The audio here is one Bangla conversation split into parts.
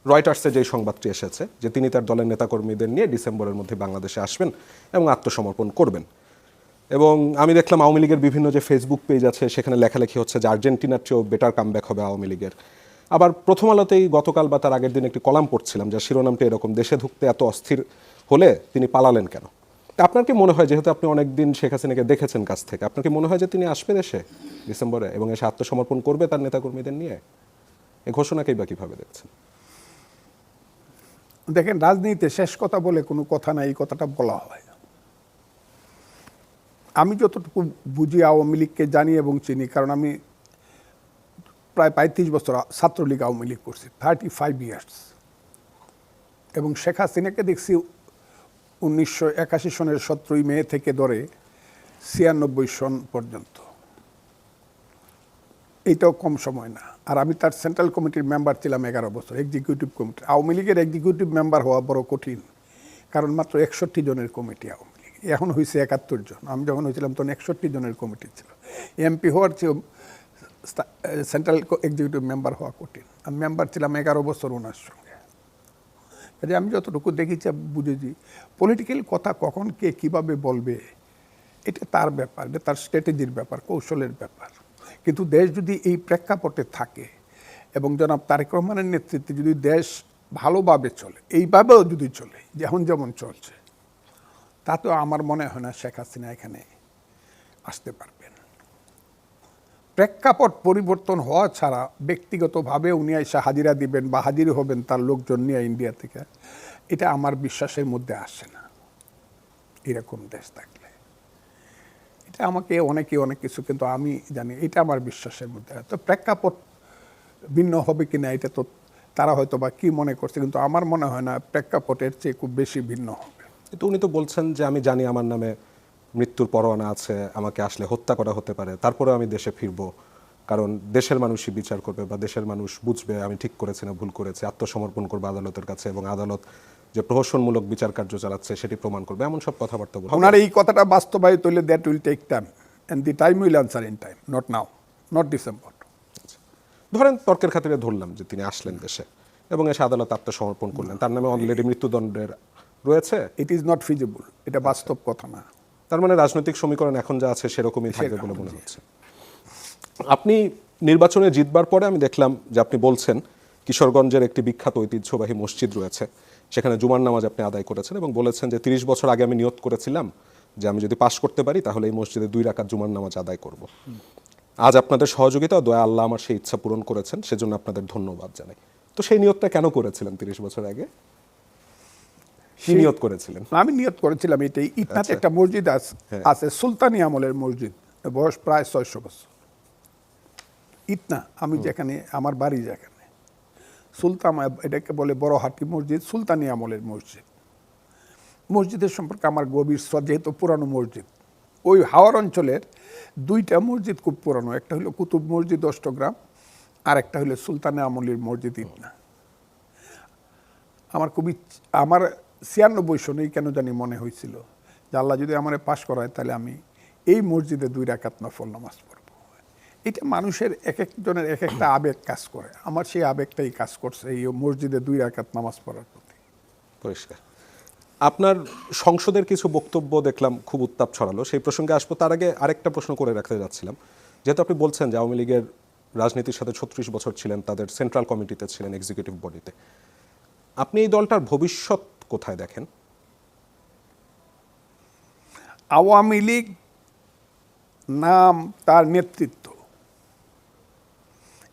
রয়টার্সে যেই সংবাদটি এসেছে যে তিনি তার দলের নেতাকর্মীদের নিয়ে ডিসেম্বরের মধ্যে বাংলাদেশে আসবেন এবং আত্মসমর্পণ করবেন। এবং আমি দেখলাম আওয়ামী লীগের বিভিন্ন যে ফেসবুক পেজ আছে সেখানে লেখালেখি হচ্ছে যে আর্জেন্টিনার চেয়েও বেটার কামব্যাক হবে আওয়ামী লীগের। আবার প্রথম আলোতেই গতকাল বা তার আগের দিন একটি কলাম পড়ছিলাম যার শিরোনামটা এরকম, দেশে ঢুকতে এত অস্থির হলে তিনি পালালেন কেন। তা আপনার কি মনে হয়, যেহেতু আপনি অনেক দিন শেখ হাসিনাকে দেখেছেন কাছ থেকে, আপনার কি মনে হয় যে তিনি আসবে দেশে ডিসেম্বরে এবং এসে আত্মসমর্পণ করবে তার নেতাকর্মীদের নিয়ে? এই ঘোষণাকেই বা কীভাবে দেখছেন? দেখেন, রাজনীতিতে শেষ কথা বলে কোনো কথা নাই, এই কথাটা বলা হয়। আমি যতটুকু বুঝি আওয়ামী লীগকে জানি এবং চিনি, কারণ আমি প্রায় 35 বছর ছাত্রলীগ আওয়ামী লীগ করছি, 35 ইয়ার্স। এবং শেখ হাসিনাকে দেখছি 1981 সনের 17ই মে থেকে ধরে 96 সন পর্যন্ত। এইটাও কম সময় না। আর আমি তার সেন্ট্রাল কমিটির মেম্বার ছিলাম 11 বছর, এক্সিকিউটিভ কমিটি। আওয়ামী লীগের এক্সিকিউটিভ মেম্বার হওয়া বড় কঠিন, কারণ মাত্র 61 জনের কমিটি আওয়ামী লীগ, এখন হয়েছে 71 জন। আমি যখন হয়েছিলাম তখন 61 জনের কমিটি ছিল। এমপি হওয়ার চেয়ে সেন্ট্রাল এক্সিকিউটিভ মেম্বার হওয়া কঠিন। আমি মেম্বার ছিলাম 11 বছর ওনার সঙ্গে। কাজে আমি যতটুকু দেখেছি বুঝেছি, পলিটিক্যাল কথা কখন কে কীভাবে বলবে এটা তার ব্যাপার, এটা তার স্ট্র্যাটেজির ব্যাপার, কৌশলের ব্যাপার। কিন্তু দেশ যদি এই প্রেক্ষাপটে থাকে এবং জনাব তারেক রহমানের নেতৃত্বে যদি দেশ ভালোভাবে চলে, এইভাবেও যদি চলে যেমন যেমন চলছে, তাতেও আমার মনে হয় না শেখ হাসিনা এখানে আসতে পারবেন। প্রেক্ষাপট পরিবর্তন হওয়া ছাড়া ব্যক্তিগতভাবে উনি এসে হাজিরা দিবেন বা হাজির হবেন তার লোকজন নিয়ে ইন্ডিয়া থেকে, এটা আমার বিশ্বাসের মধ্যে আসে না। এরকম দেশ থাকলে এটা আমাকে অনেকে অনেক কিছু, কিন্তু আমি জানি এটা আমার বিশ্বাসের মধ্যে। তো প্রেক্ষাপট ভিন্ন হবে কিনা এটা তো তারা হয়তো বা কি মনে করছে, কিন্তু আমার মনে হয় না প্রেক্ষাপটের চেয়ে খুব বেশি ভিন্ন হবে। কিন্তু উনি তো বলছেন যে আমি জানি আমার নামে মৃত্যুর পরোয়ানা আছে, আমাকে আসলে হত্যা করা হতে পারে, তারপরেও আমি দেশে ফিরবো, কারণ দেশের মানুষই বিচার করবে বা দেশের মানুষ বুঝবে আমি ঠিক করেছি না ভুল করেছি, আত্মসমর্পণ করবে আদালতের কাছে এবং আদালত যে প্রহসনমূলক বিচার কার্য চালাচ্ছে সেটি প্রমাণ করবে, এমন সব কথাবার্তা বলছেন। ওনার এই কথাটা বাস্তবায়িত হলে that will take time, and the time will answer in time, not now, not December. ধরেন তর্কের খাতিরে ধরলাম যে তিনি আসলেন দেশে এবং এসে আদালত আত্মসমর্পণ করলেন, তার নামে অলরেডি মৃত্যুদণ্ডের রয়েছে। ইট ইজ নট ফিজিবল, এটা বাস্তব কথা না। তার মানে রাজনৈতিক সমীকরণ এখন যা আছে সেরকমই থাকবে বলে মনে হচ্ছে। আপনি নির্বাচনে জিতবার পরে আমি দেখলাম যে আপনি বলছেন কিশোরগঞ্জের একটি বিখ্যাত ঐতিহ্যবাহী মসজিদ রয়েছে, সেখানে জুমার নামাজ আপনি আদায় করেছেন এবং বলেছেন যে 30 বছর আগে আমি নিয়ত করেছিলাম যে আমি যদি পাশ করতে পারি তাহলে এই মসজিদে 2 রাকাত জুমার নামাজ আদায় করব। আজ আপনাদের সহযোগিতা ও দয়া আল্লাহ আমার সেই ইচ্ছা পূরণ করেছেন, সেজন্য আপনাদের ধন্যবাদ জানাই। তো সেই নিয়তটা কেন করেছিলেন 30 বছর আগে? কি নিয়ত করেছিলেন? আমি নিয়ত করেছিলাম এটাই। ইটনাতে একটা মসজিদ আছে, সুলতানি আমলের মসজিদ, বয়স প্রায় 600 বছর। ইটনা, আমি যেখানে আমার বাড়ি যেখানে, সুলতান, এটাকে বলে বড় হাটি মসজিদ, সুলতানি আমলের মসজিদ। মসজিদের সম্পর্কে আমার গভীর শ্রদ্ধা, যেহেতু পুরানো মসজিদ। ওই হাওড় অঞ্চলের 2টা মসজিদ খুব পুরানো, একটা হলো কুতুব মসজিদ অষ্টগ্রাম, আর একটা হলো সুলতানি আমলের মসজিদ ইটনা। আমার খুবই, আমার 96 সনেই কেন জানি মনে হয়েছিল যে আল্লাহ যদি আমার পাশ করায় তাহলে আমি এই মসজিদে 2 রাকাত নফল নামাজ পড়ব। এটা মানুষের এক একজনের এক একটা আবেগ কাজ করে, আমার সেই আবেগটাই কাজ করছে এই মসজিদে 2 রাকাত নামাজ পড়ার প্রতি। পরিষ্কার। আপনার সংসদের কিছু বক্তব্য দেখলাম খুব উত্তাপ ছড়ালো, সেই প্রসঙ্গে আসবো। তার আগে আরেকটা প্রশ্ন করে রাখতে যাচ্ছিলাম, যেহেতু আপনি বলছেন যে আওয়ামী লীগের রাজনীতির সাথে 36 বছর ছিলেন, তাদের সেন্ট্রাল কমিটিতে ছিলেন, এক্সিকিউটিভ বডিতে, আপনি এই দলটার ভবিষ্যৎ কোথায় দেখেন? আওয়ামী লীগ নাম, তার নেতৃত্ব,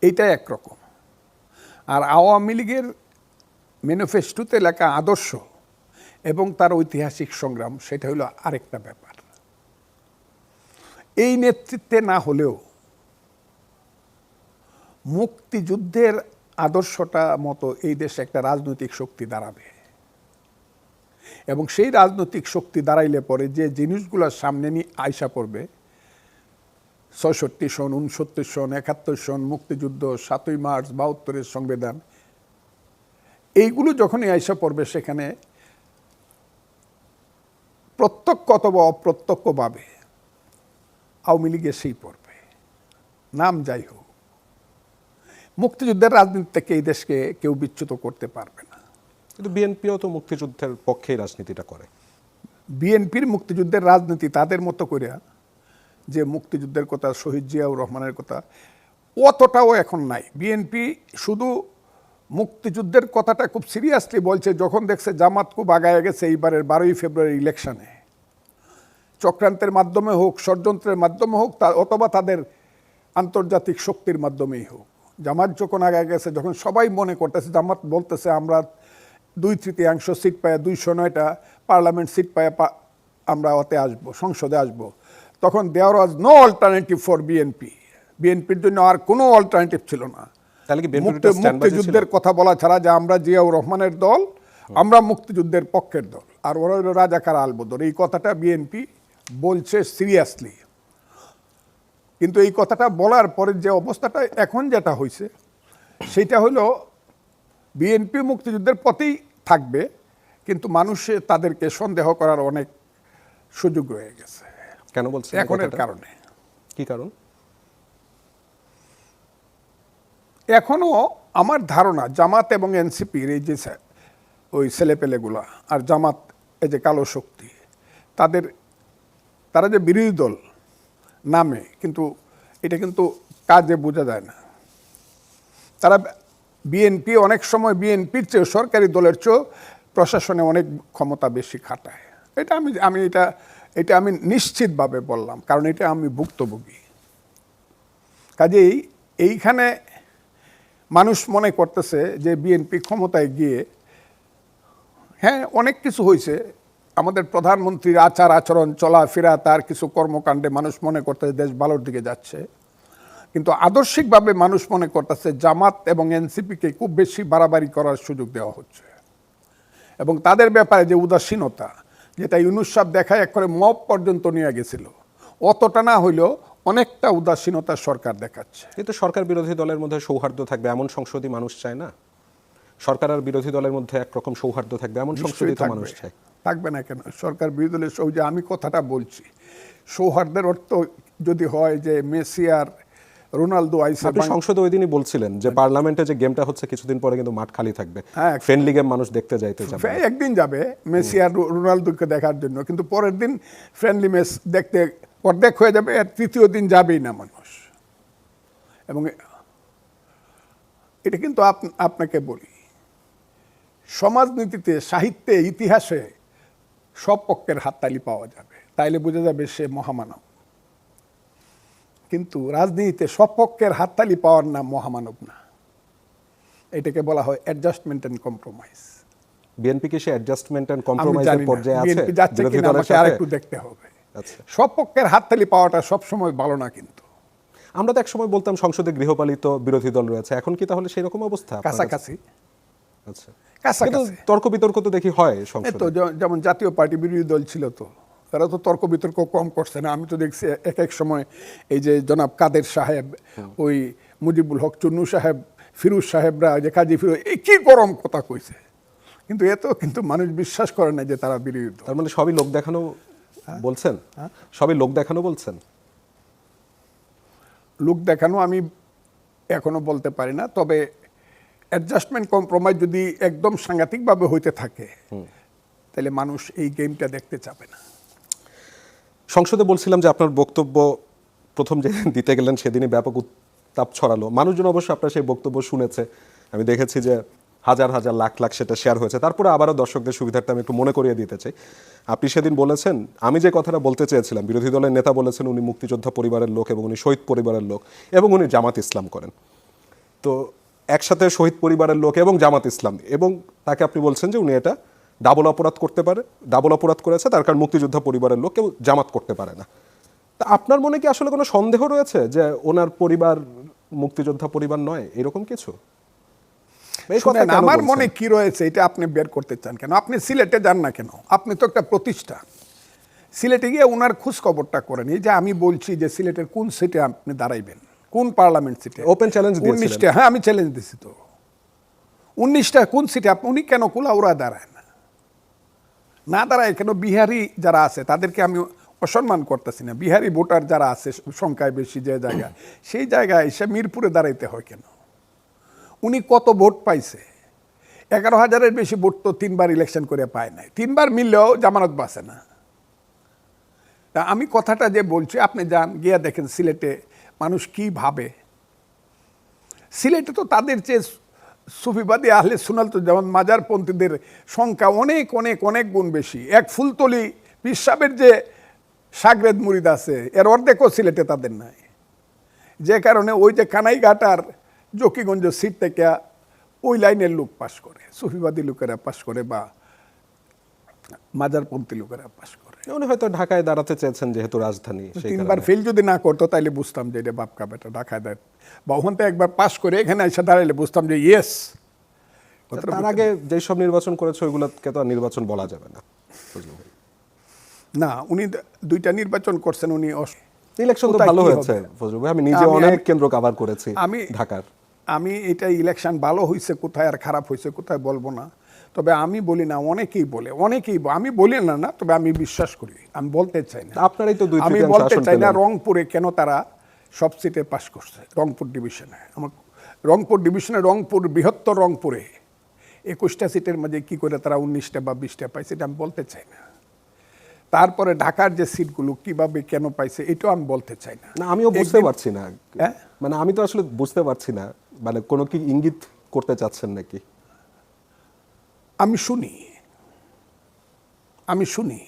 এইটা একরকম। আর আওয়ামী লীগের ম্যানিফেস্টোতে লেখা আদর্শ এবং তার ঐতিহাসিক সংগ্রাম, সেটা হলো আরেকটা ব্যাপার। এই নেতৃত্বে না হলেও মুক্তিযুদ্ধের আদর্শটা মতো এই দেশে একটা রাজনৈতিক শক্তি দাঁড়াবে, এবং সেই রাজনৈতিক শক্তি দাঁড়াইলে পরে যে জিনিসগুলো সামনে নিয়ে আইসা পড়বে, 66 সন, 69 সন, 71 সন, মুক্তিযুদ্ধ, 7ই মার্চ, 72-এর সংবিধান, এইগুলো যখনই আইসা পড়বে, সেখানে প্রত্যক্ষ অথবা অপ্রত্যক্ষভাবে আওয়ামী লীগ এসেই পড়বে, নাম যাই হোক। মুক্তিযুদ্ধের রাজনীতি থেকে এই দেশকে কেউ বিচ্যুত করতে পারবে না। কিন্তু বিএনপিও তো মুক্তিযুদ্ধের পক্ষেই রাজনীতিটা করে। বিএনপির মুক্তিযুদ্ধের রাজনীতি তাদের মতো করে যে মুক্তিযুদ্ধের কথা, শহীদ জিয়াউর রহমানের কথা, অতটাও এখন নাই। বিএনপি শুধু মুক্তিযুদ্ধের কথাটা খুব সিরিয়াসলি বলছে যখন দেখছে জামাত খুব আগায় গেছে এইবারের 12ই ফেব্রুয়ারি ইলেকশনে, চক্রান্তের মাধ্যমে হোক, ষড়যন্ত্রের মাধ্যমে হোক, অথবা তাদের আন্তর্জাতিক শক্তির মাধ্যমেই হোক। জামাত যখন আগায় গেছে, যখন সবাই মনে করতেছে, জামাত বলতেছে আমরা 2/3 সিট পায়, 209টা পার্লামেন্ট সিট পায় আমরা ওতে আসবো, সংসদে আসবো, তখন there was no alternative for BNP. বিএনপির জন্য আর কোনো অল্টারনেটিভ ছিল না মুক্তিযুদ্ধের কথা বলা ছাড়া, যে আমরা জিয়াউর রহমানের দল, আমরা মুক্তিযুদ্ধের পক্ষের দল, আর ওরা হলো রাজাকার আলবদর। এই কথাটা বিএনপি বলছে সিরিয়াসলি। কিন্তু এই কথাটা বলার পরে যে অবস্থাটা এখন যেটা হয়েছে, সেটা হলো বিএনপি মুক্তিযুদ্ধের পথেই থাকবে, কিন্তু মানুষে তাদেরকে সন্দেহ করার অনেক সুযোগ রয়ে গেছে। কেন বলছেন? এখনের কারণে। কি কারণ? এখনো আমার ধারণা জামাত এবং এনসিপির এই যে ওই ছেলেপেলেগুলা, আর জামাত এই যে কালো শক্তি, তারা যে বিরোধী দল নামে, কিন্তু এটা কিন্তু কাজে বোঝা যায় না। তারা বিএনপি অনেক সময় বিএনপির চেয়ে, সরকারি দলের চেয়েও প্রশাসনে অনেক ক্ষমতা বেশি খাটায়। এটা আমি নিশ্চিতভাবে বললাম, কারণ এটা আমি ভুক্তভোগী। কাজেই এইখানে মানুষ মনে করতেছে যে বিএনপি ক্ষমতায় গিয়ে, হ্যাঁ অনেক কিছু হয়েছে, আমাদের প্রধানমন্ত্রীর আচার আচরণ, চলাফেরা, তার কিছু কর্মকাণ্ডে মানুষ মনে করতেছে দেশ ভালোর দিকে যাচ্ছে, কিন্তু আদর্শিকভাবে মানুষ মনে করতেছে জামাত এবং এনসিপিকে খুব বেশি বাড়াবাড়ি করার সুযোগ দেওয়া হচ্ছে। এবং তাদের ব্যাপারে যে উদাসীনতা, যেটা ইউনূস সাহেব দেখায় এক করে মব পর্যন্ত নিয়ে গেছিল, অতটা না হইলেও অনেকটা উদাসীনতা সরকার দেখাচ্ছে। কিন্তু সরকার বিরোধী দলের মধ্যে সৌহার্দ্য থাকবে এমন সংসদই মানুষ চায় না। সরকার আর বিরোধী দলের মধ্যে একরকম সৌহার্দ্য থাকবে এমন সংসদই তো মানুষ চায়। থাকবে না কেন? সরকার বিরোধী দলের যে আমি কথাটা বলছি, সৌহার্দ্যের অর্থ যদি হয় যে মেসি আর রোনালদো আইসে, আপনি সংসদে ওই দিনই বলছিলেন যে পার্লামেন্টে যে গেমটা হচ্ছে কিছুদিন পরে কিন্তু মাঠ খালি থাকবে, ফ্রেন্ডলি গেম মানুষ দেখতে যাইতে যাবে। একদিন যাবে মেসি আর রোনালদোকে দেখার জন্য, কিন্তু পরের দিন ফ্রেন্ডলি ম্যাচ দেখতে অর্ধেক হয়ে যাবে, আর তৃতীয় দিন যাবেই না মানুষ। এবং এটা কিন্তু আপনাকে বলি, সমাজনীতিতে, সাহিত্যে, ইতিহাসে সব পক্ষের হাততালি পাওয়া যাবে, তাইলে বোঝা যাবে সে মহামানব। কিন্তু রাজনীতিতে সব পক্ষের হাততালি পাওয়ার নাম মহামানব না, এটাকে বলা হয় অ্যাডজাস্টমেন্ট এন্ড কম্প্রোমাইজ। বিএনপি কি সে অ্যাডজাস্টমেন্ট এন্ড কম্প্রোমাইজের পর্যায়ে আছে? বিএনপি যাচ্ছে কিনা আমাকে আরেকটু দেখতে হবে। আচ্ছা, সব পক্ষের হাততালি পাওয়াটা সব সময় ভালো না। কিন্তু আমরা তো একসময় বলতাম সংসদে গৃহপালিত বিরোধী দল রয়েছে, এখন কি তাহলে সেই রকম অবস্থা? কাছাকাছি। আচ্ছা, কাছাকাছি তর্ক বিতর্ক তো দেখি হয় সংসদে। তো যেমন জাতীয় পার্টি বিরোধী দল ছিল, তো তারা তো তর্ক বিতর্ক কম করছে না। আমি তো দেখছি এক এক সময় এই যে জনাব কাদের সাহেব, ওই মুজিবুল হক চুন্নু সাহেব, ফিরোজ সাহেবরা, যে কাজী ফিরোজ, এই কি গরম কথা কইছে, কিন্তু কিন্তু মানুষ বিশ্বাস করে না যে তারা বিরোধী দল। তার মানে সবই লোক দেখানো বলছেন? সবই লোক দেখানো বলছেন? লোক দেখানো আমি এখনো বলতে পারি না, তবে অ্যাডজাস্টমেন্ট কম্প্রোমাইজ যদি একদম সাংঘাতিকভাবে হইতে থাকে, তাহলে মানুষ এই গেমটা দেখতে চাবে না। সংসদে বলছিলাম যে আপনার বক্তব্য প্রথম যেদিন দিতে গেলেন সেদিনই ব্যাপক উত্তাপ ছড়ালো। মানুষজন অবশ্য আপনার সেই বক্তব্য শুনেছে, আমি দেখেছি যে হাজার হাজার লাখ লাখ সেটা শেয়ার হয়েছে। তারপরে আবারও দর্শকদের সুবিধার্থে আমি একটু মনে করিয়ে দিতে চাই, আপনি সেদিন বলেছেন, আমি যে কথাটা বলতে চেয়েছিলাম, বিরোধী দলের নেতা বলেছেন উনি মুক্তিযোদ্ধা পরিবারের লোক এবং উনি শহীদ পরিবারের লোক এবং উনি জামাত ইসলাম করেন। তো একসাথে শহীদ পরিবারের লোক এবং জামাত ইসলাম, এবং তাকে আপনি বলছেন যে উনি এটা ডাবল অপরাধ করতে পারে, ডাবল অপরাধ করেছে, তার কারণ মুক্তিযোদ্ধা পরিবারের লোক কেউ জামাত করতে পারে না। তা আপনার মনে কি আসলে কোনো সন্দেহ রয়েছে যে ওনার পরিবার মুক্তিযোদ্ধা পরিবার নয়, এরকম কিছু? আমার মনে কি রয়েছে এটা আপনি বের করতে চান কেন? আপনি সিলেটে যান না কেন? আপনি তো একটা প্রতিষ্ঠান, সিলেটে গিয়ে ওনার খোঁজ খবরটা করেন। এই যে আমি বলছি যে সিলেটের কোন সিটে আপনি দাঁড়াইবেন, কোন পার্লামেন্ট সিটে? ওপেন চ্যালেঞ্জ দিয়েছিলেন। 19টা, হ্যাঁ আমি চ্যালেঞ্জ দিছি তো। 19টা কোন সিটে উনি কেন কুলাউড়া দাঁড়ায় না দাঁড়ায় কেন? বিহারি যারা আছে তাদেরকে আমি অসম্মান করতেছি না, বিহারি ভোটার যারা আছে সংখ্যায় বেশি যে জায়গা, সেই জায়গায় এসে মিরপুরে দাঁড়াইতে হয় কেন? উনি কত ভোট পাইছে? 11,000-এর বেশি ভোট তো 3বার ইলেকশন করে পায় নাই। 3বার মিললেও জামানত বাঁচে না। তা আমি কথাটা যে বলছি, আপনি যান গিয়া দেখেন সিলেটে মানুষ কি ভাবে। সিলেটে তো তাদের চেয়ে সুফিবাদী আহলে সুন্নাত যেমন মাজারপন্থীদের সংখ্যা অনেক অনেক অনেক গুণ বেশি। এক ফুলতলি পীর সাহেবের যে সাগরেদ মুরিদ আছে, এর অর্ধেকও সিলেটে তাদের নাই। যে কারণে ওই যে কানাইঘাট আর জকিগঞ্জ সিট থেকে ওই লাইনের লোক পাশ করে, সুফিবাদী লোকেরা পাশ করে বা মাজারপন্থী লোকেরা পাশ করে। উনি হয়তো ঢাকায় দাঁড়াতে চেয়েছেন যেহেতু রাজধানী, সেই 3বার কারণে। ফেল যদি না করতো তাইলে বুঝতাম যে এটা বাপকা বেটা ঢাকায় দেয়, বা ওখান থেকে একবার পাশ করে এখানে এসে দাঁড়াইলে বুঝতাম যে ইয়েস। তার আগে যেসব নির্বাচন করেছে ওইগুলোকে তো আর নির্বাচন বলা যাবে না। না, উনি 2টা নির্বাচন করছেন। উনি ইলেকশন তো কোথায় ভালো কি হয়েছে হবে? ফজল ভাই, আমি নিজে অনেক কেন্দ্র কভার করেছি ঢাকার। আমি এটা ইলেকশন ভালো হয়েছে কোথায় আর খারাপ হয়েছে কোথায় বলবো না, তবে আমি বলি না, অনেকেই বলে, আমি বলি না, তবে আমি বিশ্বাস করি, আমি বলতে চাই না। আপনারই তো 2/3 আমি বলতে চাই না রংপুরে কেন তারা সব সিটে পাশ করছে। রংপুর ডিভিশনে, আমার রংপুর ডিভিশনে, রংপুর বৃহত্তর রংপুরে 21টা সিটের মাঝে কি করে তারা 19টা বা 20টা পাইছে এটা আমি বলতে চাই না। তারপরে ঢাকার যে সিটগুলো কিভাবে কেন পাইছে এটাও আমি বলতে চাই না। না, আমিও বুঝতে পারছি না। হ্যাঁ? মানে আমি তো আসলে বুঝতে পারছি না, মানে কোনো কি ইঙ্গিত করতে চাচ্ছেন নাকি? আমি শুনি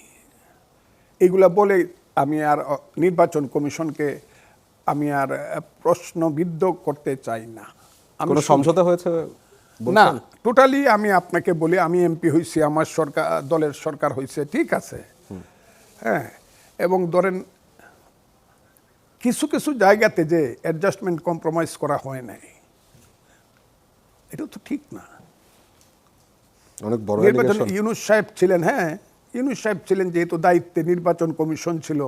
এগুলা বলে আমি আর নির্বাচন কমিশনকে আমি আর প্রশ্নবিদ্ধ করতে চাই না। কোনো সমঝোতা হয়েছে না, বলছেন? টোটালি আমি আপনাকে বলি, আমি এমপি হয়েছি, আমার সরকার, দলের সরকার হয়েছে, ঠিক আছে, হ্যাঁ, এবং ধরেন কিছু কিছু জায়গাতে যে অ্যাডজাস্টমেন্ট কম্প্রোমাইজ করা হয় নাই, এটা তো ঠিক না। অনেক বড় নির্বাচন allegation। ইউনূস সাহেব ছিলেন, হ্যাঁ, ইউনূস সাহেব ছিলেন যেহেতু দায়িত্বে, নির্বাচন কমিশন ছিল,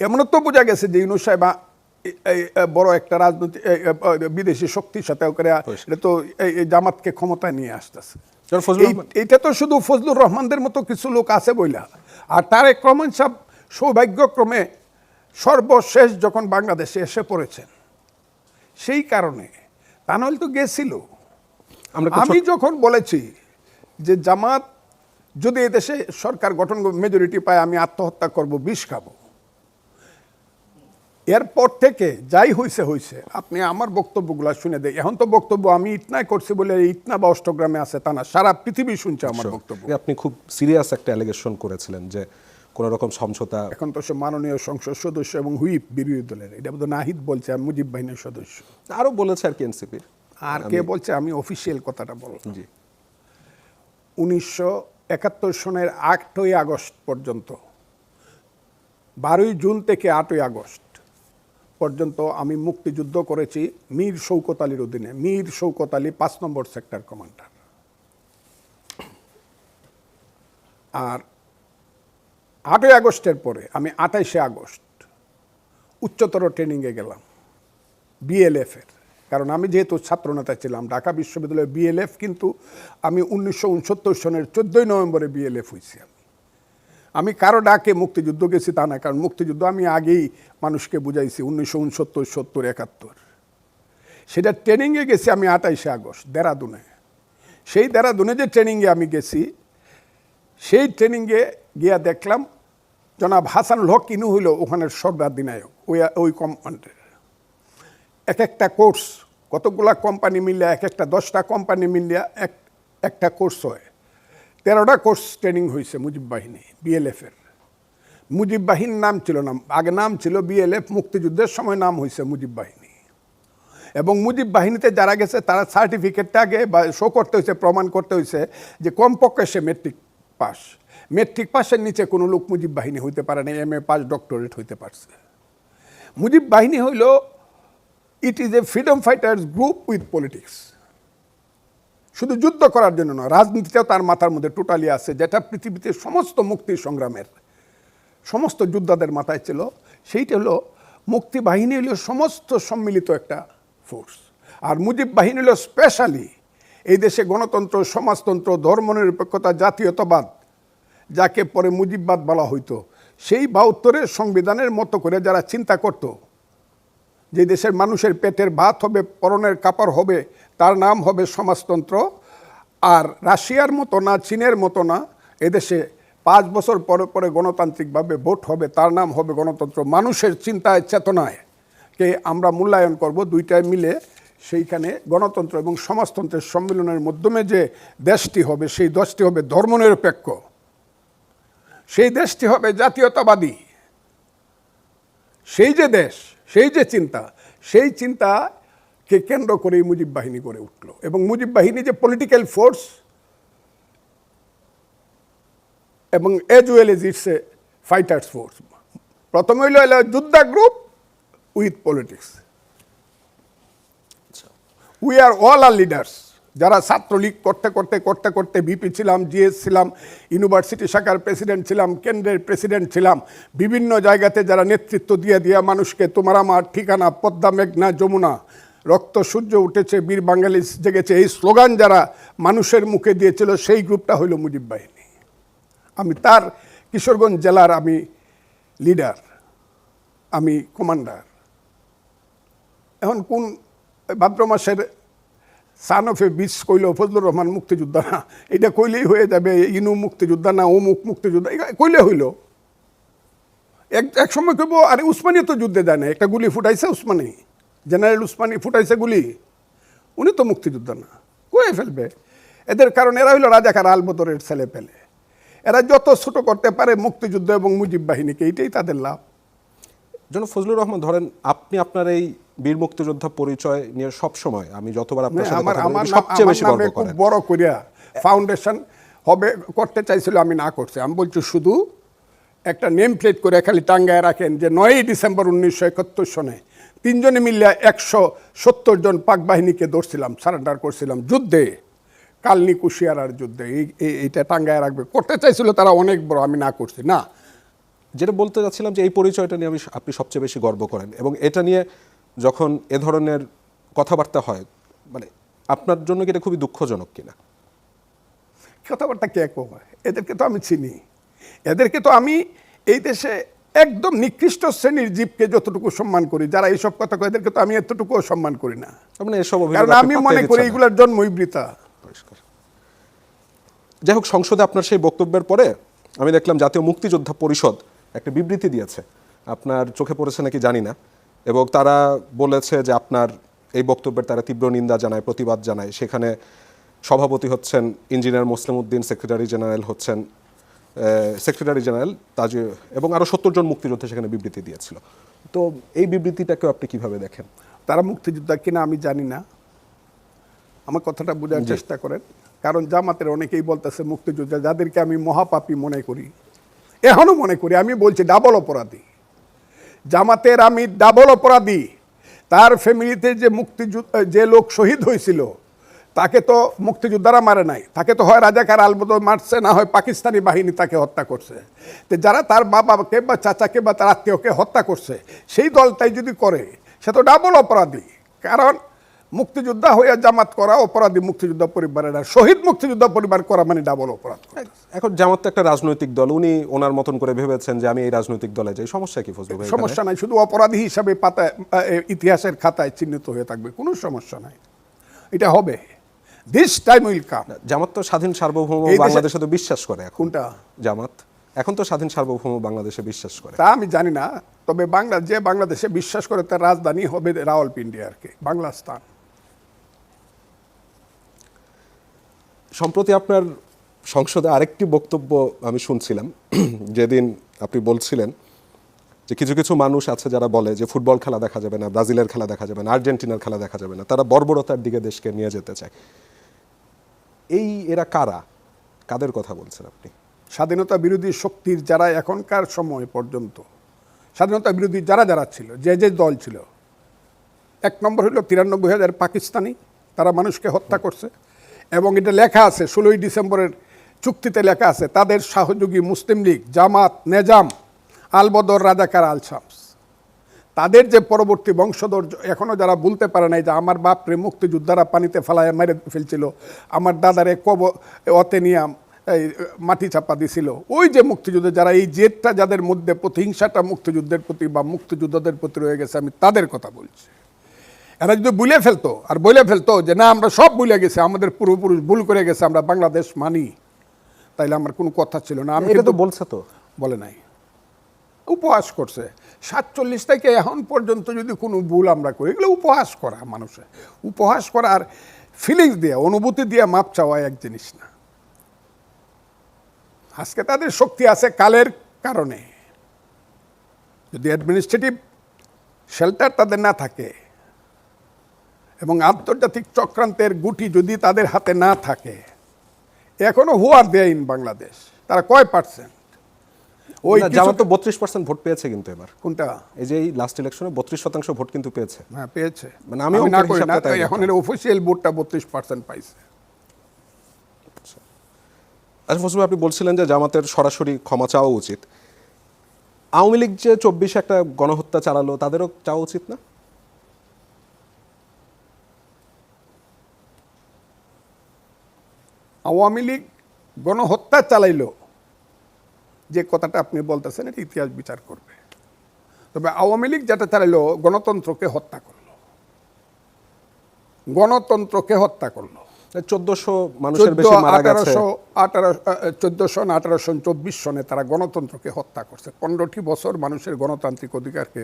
এমনও তো বোঝা গেছে যে ইউনূস সাহেব এই বড় একটা রাজনৈতিক বিদেশি শক্তির সাথে করে এটা তো এই জামাতকে ক্ষমতায় নিয়ে আসতেছে। এইটা তো শুধু ফজলুর রহমানদের মতো কিছু লোক আছে বইলা, আর তারেক রহমান সাহেব সৌভাগ্যক্রমে সর্বশেষ যখন বাংলাদেশে এসে পড়েছেন, সেই কারণে, তা নইলে তো গেছিল। আমি যখন বলেছি যে জামাত যদি এদেশে সরকার গঠন মেজরিটি পায় আমি আত্মহত্যা করব, বিষ খাবো, এরপর থেকে যাই হয়েছে হয়েছে, আপনি আমার বক্তব্যগুলো শুনে দেয়। এখন তো বক্তব্য আমি ইটনায় করছি বলে ইটনা বা অষ্টগ্রামে আছে তা না, সারা পৃথিবী শুনছে আমার বক্তব্য। আপনি খুব সিরিয়াস একটা অ্যালিগেশন করেছিলেন যে কোন রকম সমঝোতা। এখন তো সে মাননীয় সংসদ সদস্য এবং হুইপ বিরোধী দলের, এটা বোধহয় নাহিদ বলছে, আমি মুজিব বাহিনীর সদস্য, আরো বলেছে আর কি এনসিপির। আর কে বলছে, আমি অফিসিয়াল কথাটা বলব। জি, 1971 সনের 8ই আগস্ট পর্যন্ত, 12ই জুন থেকে 8ই আগস্ট পর্যন্ত আমি মুক্তিযুদ্ধ করেছি মীর শৌকত আলীর অধীনে। মীর শৌকত আলী 5 নম্বর সেক্টর কমান্ডার। আর 8ই আগস্টের পরে আমি 28শে আগস্ট উচ্চতর ট্রেনিংয়ে গেলাম বিএলএফ এর, কারণ আমি যেহেতু ছাত্রনেতা ছিলাম ঢাকা বিশ্ববিদ্যালয়ের বিএলএফ, কিন্তু আমি 1969 সনের 14ই নভেম্বরে বিএলএফ হয়েছি। আমি কারো ডাকে মুক্তিযুদ্ধ গেছি তা না, কারণ মুক্তিযুদ্ধ আমি আগেই মানুষকে বুঝাইছি 1969, 70, 71। সেটা ট্রেনিংয়ে গেছি আমি 28শে আগস্ট দেরাদুনে। সেই দেরাদুনে যে ট্রেনিংয়ে আমি গেছি, সেই ট্রেনিংয়ে গিয়া দেখলাম জনাব হাসানুল হক ইনু হইল ওখানের সর্বাধিনায়ক ওই কমান্ডের। এক একটা কোর্স, কতগুলা কোম্পানি মিলিয়া, এক একটা 10টা কোম্পানি মিলিয়া একটা কোর্স হয়। 13টা কোর্স ট্রেনিং হয়েছে মুজিব বাহিনী বিএলএফের। মুজিব বাহিনীর নাম ছিল না, আগে নাম ছিল বিএলএফ, মুক্তিযুদ্ধের সময় নাম হয়েছে মুজিব বাহিনী। এবং মুজিব বাহিনীতে যারা গেছে তারা সার্টিফিকেটটা আগে বা শো করতে হয়েছে, প্রমাণ করতে হয়েছে যে কমপক্ষে সে মেট্রিক পাস। মেট্রিক পাসের নিচে কোনো লোক মুজিব বাহিনী হইতে পারে না, MA পাস, ডক্টরেট হইতে পারছে। মুজিব বাহিনী হইল, it is a freedom fighters group with politics. শুধু যুদ্ধ করার জন্য নয়, রাজনীতিটাও তার মাথার মধ্যে টোটালি আছে, যেটা পৃথিবীতে সমস্ত মুক্তি সংগ্রামের সমস্ত যোদ্ধাদের মাথায় ছিল। সেইটা হলো মুক্তি বাহিনী, হলো সমস্ত সম্মিলিত একটা ফোর্স। আর মুজিব বাহিনী হলো স্পেশালি এই দেশে গণতন্ত্র, সমাজতন্ত্র, ধর্মনিরপেক্ষতা, জাতীয়তাবাদ, যাকে পরে মুজিববাদ বলা হইতো, সেই 72-এর সংবিধানের মতো করে যারা চিন্তা করত, যে দেশের মানুষের পেটের ভাত হবে, পরনের কাপড় হবে, তার নাম হবে সমাজতন্ত্র। আর রাশিয়ার মতো না, চীনের মতো না, এদেশে 5 বছর পরে পরে গণতান্ত্রিকভাবে ভোট হবে, তার নাম হবে গণতন্ত্র। মানুষের চিন্তায় চেতনায় কে আমরা মূল্যায়ন করব, দুইটায় মিলে সেইখানে গণতন্ত্র এবং সমাজতন্ত্রের সম্মিলনের মাধ্যমে যে দেশটি হবে, সেই দেশটি হবে ধর্মনিরপেক্ষ, সেই দেশটি হবে জাতীয়তাবাদী। সেই যে দেশ, সেই যে চিন্তা, সেই চিন্তাকে কেন্দ্র করেই মুজিব বাহিনী গড়ে উঠল। এবং মুজিব বাহিনী যে পলিটিক্যাল ফোর্স এবং as well as it's a fighters force. প্রথমে হইল যোদ্ধা group with politics. We are all are leaders. যারা ছাত্রলীগ করতে করতে করতে করতে ভিপি ছিলাম, জিএস ছিলাম, ইউনিভার্সিটি শাখার প্রেসিডেন্ট ছিলাম, কেন্দ্রের প্রেসিডেন্ট ছিলাম, বিভিন্ন জায়গাতে যারা নেতৃত্ব দিয়ে দিয়ে মানুষকে তোমার আমার ঠিকানা পদ্মা মেঘনা যমুনা, রক্ত সূর্য উঠেছে, বীর বাঙালি জেগেছে, এই স্লোগান যারা মানুষের মুখে দিয়েছিল, সেই গ্রুপটা হইল মুজিব বাহিনী। আমি তার কিশোরগঞ্জ জেলার আমি লিডার, আমি কমান্ডার। এখন কোন ভাদ্র মাসের সান অফ এ বিচ কইল ফজলুর রহমান মুক্তিযোদ্ধা না, এটা কইলেই হয়ে যাবে ইনু মুক্তিযোদ্ধা না, অমুক মুক্তিযোদ্ধা, কইলে হইল। এক সময় কইব আরে উসমানী তো যুদ্ধে যায় না, একটা গুলি ফুটাইছে উসমানী, জেনারেল উসমানী ফুটাইছে গুলি, উনি তো মুক্তিযোদ্ধা না, কয়ে ফেলবে। এদের কারণ এরা হইল রাজাকার আলবদরের ছেলে পেলে। এরা যত ছোট করতে পারে মুক্তিযুদ্ধ এবং মুজিব বাহিনীকে, এইটাই তাদের লাভ। যেন ফজলুর রহমান, ধরেন আপনি আপনার এই বীর মুক্তিযোদ্ধা পরিচয় নিয়ে সব সময় আমি যতবার আপনার সাথে কথা বলি সবচেয়ে বেশি গর্ব করেন। বড় করিয়া ফাউন্ডেশন হবে করতে চাইছিল, আমি না করছি। আমি বলছি শুধু একটা নেম প্লেট করে খালি টাঙ্গায় রাখেন যে 9ই ডিসেম্বর 1971 সনে 3 জনে মিলে 170 জন পাক বাহিনীকে ধরছিলাম, সারেন্ডার করছিলাম যুদ্ধে, কালনি কুশিয়ারার যুদ্ধে। এইটা টাঙ্গায় রাখবে করতে চাইছিল তারা, অনেক বড়, আমি না করছি না। যেটা বলতে যাচ্ছিলাম যে এই পরিচয়টা নিয়ে আপনি সবচেয়ে বেশি গর্ব করেন, এবং এটা নিয়ে যখন এ ধরনের কথাবার্তা হয়, মানে আপনার জন্য কি এটা খুবই দুঃখজনক কিনা? কথাবার্তা কে কয়? এদেরকে তো আমি চিনি, এদেরকে তো আমি এই দেশে একদম নিকৃষ্ট শ্রেণীর জীবকে যতটুকু সম্মান করি, যারা এইসব কথা কয় এদেরকে তো আমি এতটুকুও সম্মান করি না। মানে এসব কারণ আমি মনে করি এগুলোর জন্মই বৃথা। যাই হোক, সংসদে আপনার সেই বক্তব্যের পরে আমি দেখলাম জাতীয় মুক্তিযোদ্ধা পরিষদ একটা বিবৃতি দিয়েছে, আপনার চোখে পড়েছে নাকি জানি না, এবং তারা বলেছে যে আপনার এই বক্তব্যের তারা তীব্র নিন্দা জানায়, প্রতিবাদ জানায়। সেখানে সভাপতি হচ্ছেন engineer Moslem Uddin, secretary general হচ্ছেন সেক্রেটারি জেনারেল তাজি, এবং আরও 70 জন মুক্তিযোদ্ধা সেখানে বিবৃতি দিয়েছিল। তো এই বিবৃতিটাকে আপনি কিভাবে দেখেন? তারা মুক্তিযোদ্ধা কিনা আমি জানি না, আমার কথাটা বোঝার চেষ্টা করেন। কারণ জামাতের অনেকেই বলতেছে মুক্তিযোদ্ধা, যাদেরকে আমি মহাপাপী মনে করি, এখনও মনে করি। আমি বলছি ডাবল অপরাধী, জামাতের আমি ডাবল অপরাধী। তার ফ্যামিলিতে যে মুক্তিযোদ্ধা, যে লোক শহীদ হয়েছিল, তাকে তো মুক্তিযোদ্ধারা মারে নাই, তাকে তো হয় রাজাকার আলবদর মারছে, না হয় পাকিস্তানি বাহিনী তাকে হত্যা করছে। তো যারা তার বাবাকে বা চাচাকে বা তার আত্মীয়কে হত্যা করছে, সেই দলটাই যদি করে, সে তো ডাবল অপরাধী। কারণ মুক্তিযোদ্ধা হইয়া জামাত করা অপরাধী মুক্তিযোদ্ধা পরিবারের, আর শহীদ মুক্তিযোদ্ধা পরিবার করা মানে ডাবল অপরাধ। এখন জামাত তো একটা রাজনৈতিক দল, উনি ওনার মতন করে ভেবেছেন যে আমি এই রাজনৈতিক দলে যাই, সমস্যা কি ফজলু ভাই? সমস্যা নাই, শুধু অপরাধী হিসাবে পাতায় ইতিহাসের খাতায় চিহ্নিত হয়ে থাকবে, কোনো সমস্যা নাই। এটা হবে, দিস টাইম উইল কাম। জামাত তো স্বাধীন সার্বভৌম বাংলাদেশে তো বিশ্বাস করে। কোনটা জামাত? এখন তো স্বাধীন সার্বভৌম বাংলাদেশে বিশ্বাস করে। তা আমি জানি না, তবে যে বাংলাদেশে বিশ্বাস করে তার রাজধানী হবে রাওয়ালপিন্ডি, আর কি বাংলা স্থান। সম্প্রতি আপনার সংসদে আরেকটি বক্তব্য আমি শুনছিলাম, যেদিন আপনি বলছিলেন যে কিছু কিছু মানুষ আছে যারা বলে যে ফুটবল খেলা দেখা যাবে না, ব্রাজিলের খেলা দেখা যাবে না, আর্জেন্টিনার খেলা দেখা যাবে না, তারা বর্বরতার দিকে দেশকে নিয়ে যেতে চায়। এরা কারা, কাদের কথা বলছেন আপনি? স্বাধীনতা বিরোধী শক্তির যারা এখনকার সময় পর্যন্ত স্বাধীনতা বিরোধী যারা যারা ছিল, যে যে দল ছিল, 1 নম্বর হলো 93,000 পাকিস্তানি, তারা মানুষকে হত্যা করছে। এবং এটা লেখা আছে 16ই ডিসেম্বরের চুক্তিতে লেখা আছে, তাদের সহযোগী মুসলিম লীগ, জামাত, নেজাম, আলবদর, রাজাকার, আল শামস, তাদের যে পরবর্তী বংশধর এখনও যারা বলতে পারে নাই যে আমার বাপরে মুক্তিযোদ্ধারা পানিতে ফেলায় মেরে ফেলছিল, আমার দাদারে অতে নিয়ে এই মাটি চাপা দিছিল, ওই যে মুক্তিযুদ্ধ যারা এই জেদটা যাদের মধ্যে প্রতিহিংসাটা মুক্তিযুদ্ধের প্রতি বা মুক্তিযোদ্ধাদের প্রতি রয়ে গেছে, আমি তাদের কথা বলছি। এরা যদি বুলে ফেলতো আর বলে ফেলতো যে না আমরা সব ভুলে গেছি, আমাদের পূর্বপুরুষ ভুল করে গেছে, আমরা বাংলাদেশ মানি, তাইলে আমার কোনো কথা ছিল না। আমি এটা তো কিন্তু বলছে তো। বলে নাই, উপহাস করছে 47 থেকে এখন পর্যন্ত। যদি কোনো ভুল আমরা করি, এগুলো উপহাস করা, মানুষের উপহাস করা আর ফিলিংস দিয়ে, অনুভূতি দিয়ে মাপ চাওয়া এক জিনিস না। আজকে তাদের শক্তি আছে কালের কারণে। যদি অ্যাডমিনিস্ট্রেটিভ শেল্টার তাদের না থাকে এবং আন্তর্জাতিক চক্রান্তের গুটি যদি তাদের হাতে না থাকে, এখনো হু আর দেয় ইন বাংলাদেশ, তারা কয় পার্সেন্ট? ওই জামাত তো 32% ভোট পেয়েছে কিন্তু এবার। কোনটা? এই যে এই লাস্ট ইলেকশনে 32% ভোট কিন্তু পেয়েছে। হ্যাঁ পেয়েছে, মানে আমি না করি না, হিসাবটা তাই এখন এর অফিসিয়াল ভোটটা 32% পাইছে। আচ্ছা ফজলুল, আপনি বলছিলেন যে জামাতের সরাসরি ক্ষমা চাওয়া উচিত। আওয়ামী লীগ যে 24 একটা গণহত্যা চালালো, তাদেরও চাওয়া উচিত না? আওয়ামী লীগ গণহত্যা চালাইলো, যে কথাটা আপনি বলতেছেন এটা ইতিহাস বিচার করবে। তবে আওয়ামী লীগ যেটা চালাইলো, গণতন্ত্রকে হত্যা করলো, গণতন্ত্রকে হত্যা করলো। 1400 মানুষের বেশি মারা গেছে। 1400 না 1824 সনে তারা গণতন্ত্রকে হত্যা করছে। 15টি বছর মানুষের গণতান্ত্রিক অধিকারকে